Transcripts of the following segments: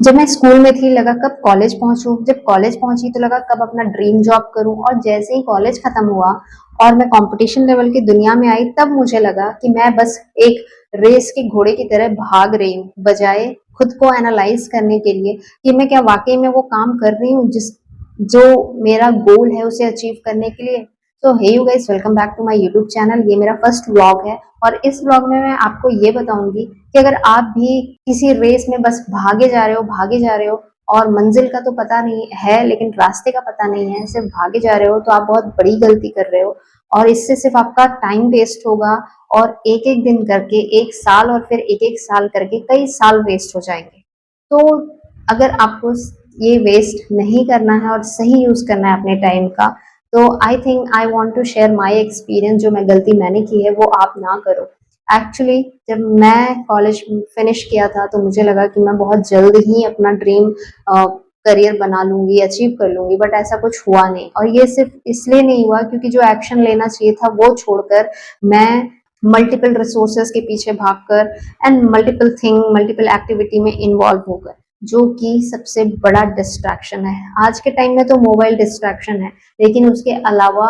जब मैं स्कूल में थी लगा कब कॉलेज पहुंचूं, जब कॉलेज पहुंची तो लगा कब अपना ड्रीम जॉब करूं, और जैसे ही कॉलेज खत्म हुआ और मैं कंपटीशन लेवल की दुनिया में आई तब मुझे लगा कि मैं बस एक रेस के घोड़े की तरह भाग रही हूँ, बजाय खुद को एनालाइज करने के लिए कि मैं क्या वाकई में वो काम कर रही हूँ जिस जो मेरा गोल है उसे अचीव करने के लिए। तो hey you guys, welcome back to my YouTube channel. ये मेरा फर्स्ट व्लॉग है और इस व्लॉग में मैं आपको ये बताऊंगी कि अगर आप भी किसी रेस में बस भागे जा रहे हो और मंजिल का तो पता नहीं है लेकिन रास्ते का पता नहीं है, सिर्फ भागे जा रहे हो, तो आप बहुत बड़ी गलती कर रहे हो और इससे सिर्फ आपका टाइम वेस्ट होगा और एक एक दिन करके एक साल और फिर एक एक साल करके कई साल वेस्ट हो जाएंगे। तो अगर आपको ये वेस्ट नहीं करना है और सही यूज करना है अपने टाइम का, तो I think I want to share my experience. जो मैं गलती मैंने की है वो आप ना करो। एक्चुअली जब मैं कॉलेज फिनिश किया था तो मुझे लगा कि मैं बहुत जल्द ही अपना ड्रीम करियर बना लूंगी, अचीव कर लूंगी, बट ऐसा कुछ हुआ नहीं। और ये सिर्फ इसलिए नहीं हुआ क्योंकि जो एक्शन लेना चाहिए था वो छोड़कर मैं मल्टीपल रिसोर्सेज के पीछे भागकर एंड मल्टीपल एक्टिविटी में इन्वॉल्व होकर, जो कि सबसे बड़ा डिस्ट्रैक्शन है आज के टाइम में। तो मोबाइल डिस्ट्रैक्शन है, लेकिन उसके अलावा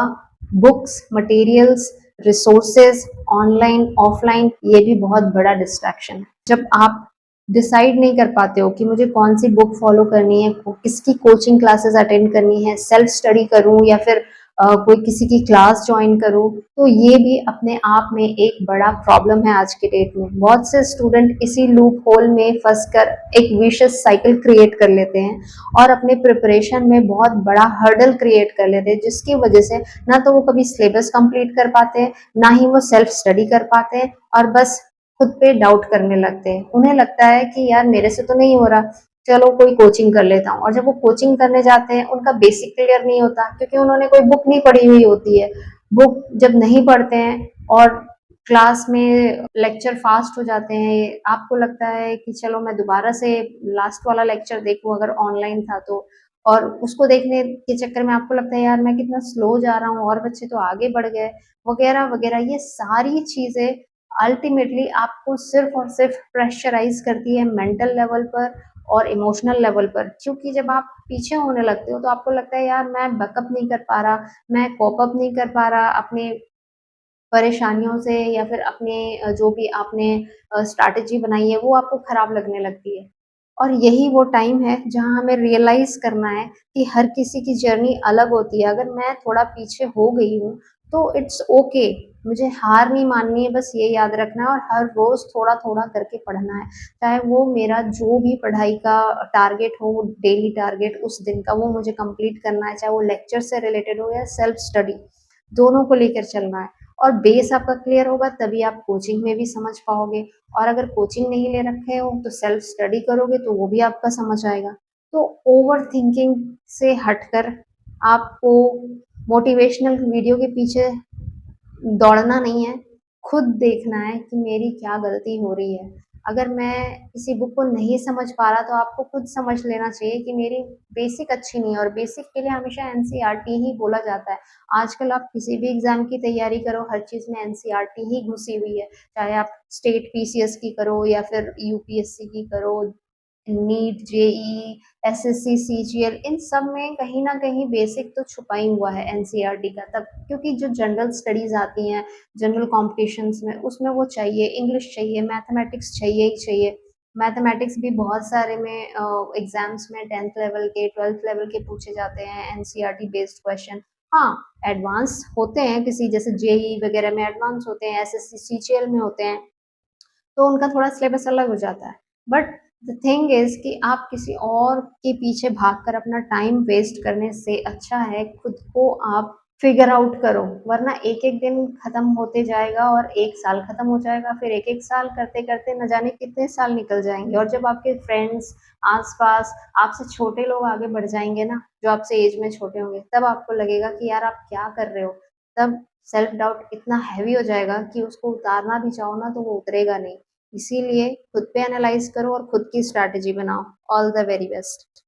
books, materials, resources, online offline, ये भी बहुत बड़ा डिस्ट्रैक्शन है। जब आप डिसाइड नहीं कर पाते हो कि मुझे कौन सी बुक फॉलो करनी है, किसकी कोचिंग क्लासेस अटेंड करनी है, सेल्फ स्टडी करूं या फिर कोई किसी की क्लास ज्वाइन करूं, तो ये भी अपने आप में एक बड़ा प्रॉब्लम है आज के डेट में। बहुत से स्टूडेंट इसी लूप होल में फंसकर एक विशियस साइकिल क्रिएट कर लेते हैं और अपने प्रिपरेशन में बहुत बड़ा हर्डल क्रिएट कर लेते हैं, जिसकी वजह से ना तो वो कभी सिलेबस कंप्लीट कर पाते हैं, ना ही वो सेल्फ स्टडी कर पाते हैं, और बस खुद पे डाउट करने लगते हैं। उन्हें लगता है कि यार मेरे से तो नहीं हो रहा, चलो कोई कोचिंग कर लेता हूँ। और जब वो कोचिंग करने जाते हैं उनका बेसिक क्लियर नहीं होता क्योंकि उन्होंने कोई बुक नहीं पढ़ी हुई होती है। बुक जब नहीं पढ़ते हैं और क्लास में लेक्चर फास्ट हो जाते हैं, आपको लगता है कि चलो मैं दोबारा से लास्ट वाला लेक्चर देखूं अगर ऑनलाइन था तो, और उसको देखने के चक्कर में आपको लगता है यार मैं कितना स्लो जा रहा हूँ और बच्चे तो आगे बढ़ गए, वगैरह वगैरह। ये सारी चीजें अल्टीमेटली आपको सिर्फ और सिर्फ प्रेशराइज करती है मेंटल लेवल पर और इमोशनल लेवल पर, क्योंकि जब आप पीछे होने लगते हो तो आपको लगता है यार मैं बैकअप नहीं कर पा रहा, मैं कोप अप नहीं कर पा रहा अपने परेशानियों से, या फिर अपने जो भी आपने स्ट्रैटेजी बनाई है वो आपको खराब लगने लगती है। और यही वो टाइम है जहाँ हमें रियलाइज करना है कि हर किसी की जर्नी अलग होती है। अगर मैं थोड़ा पीछे हो गई हूँ तो इट्स ओके, मुझे हार नहीं माननी है, बस ये याद रखना है और हर रोज थोड़ा थोड़ा करके पढ़ना है। चाहे वो मेरा जो भी पढ़ाई का टारगेट हो, डेली टारगेट उस दिन का, वो मुझे कंप्लीट करना है, चाहे वो लेक्चर से रिलेटेड हो या सेल्फ स्टडी, दोनों को लेकर चलना है। और बेस आपका क्लियर होगा तभी आप कोचिंग में भी समझ पाओगे, और अगर कोचिंग नहीं ले रखे हो तो सेल्फ स्टडी करोगे तो वो भी आपका समझ आएगा। तो ओवर थिंकिंग से हटकर आपको मोटिवेशनल वीडियो के पीछे दौड़ना नहीं है, खुद देखना है कि मेरी क्या गलती हो रही है। अगर मैं किसी बुक को नहीं समझ पा रहा तो आपको खुद समझ लेना चाहिए कि मेरी बेसिक अच्छी नहीं है, और बेसिक के लिए हमेशा एनसीईआरटी ही बोला जाता है। आजकल आप किसी भी एग्जाम की तैयारी करो, हर चीज में एनसीईआरटी ही घुसी हुई है, चाहे आप स्टेट पीसीएस की करो या फिर यूपीएससी की करो, नीट, जेई, एसएससी, सीजीएल, इन सब में कहीं ना कहीं बेसिक तो छुपा ही हुआ है एनसीईआरटी का। तब क्योंकि जो जनरल स्टडीज आती हैं जनरल कॉम्पिटिशन्स में, उसमें वो चाहिए, इंग्लिश चाहिए, मैथमेटिक्स चाहिए ही चाहिए। मैथमेटिक्स भी बहुत सारे में एग्जाम्स में 10th लेवल के, 12th लेवल के पूछे जाते हैं एनसीईआरटी बेस्ड क्वेश्चन। हाँ, एडवांस होते हैं, किसी जैसे जेई वगैरह में एडवांस होते हैं, एसएससी सीजीएल में होते हैं, तो उनका थोड़ा सिलेबस अलग हो जाता है। बट द थिंग इज कि आप किसी और के पीछे भागकर अपना टाइम वेस्ट करने से अच्छा है खुद को आप फिगर आउट करो, वरना एक एक दिन खत्म होते जाएगा और एक साल खत्म हो जाएगा, फिर एक एक साल करते करते न जाने कितने साल निकल जाएंगे। और जब आपके फ्रेंड्स, आसपास आपसे छोटे लोग आगे बढ़ जाएंगे ना, जो आपसे एज में छोटे होंगे, तब आपको लगेगा कि यार आप क्या कर रहे हो। तब सेल्फ डाउट इतना हैवी हो जाएगा कि उसको उतारना भी चाहो ना तो वो उतरेगा नहीं। इसीलिए खुद पे एनालाइज करो और खुद की स्ट्रैटेजी बनाओ। All the very best.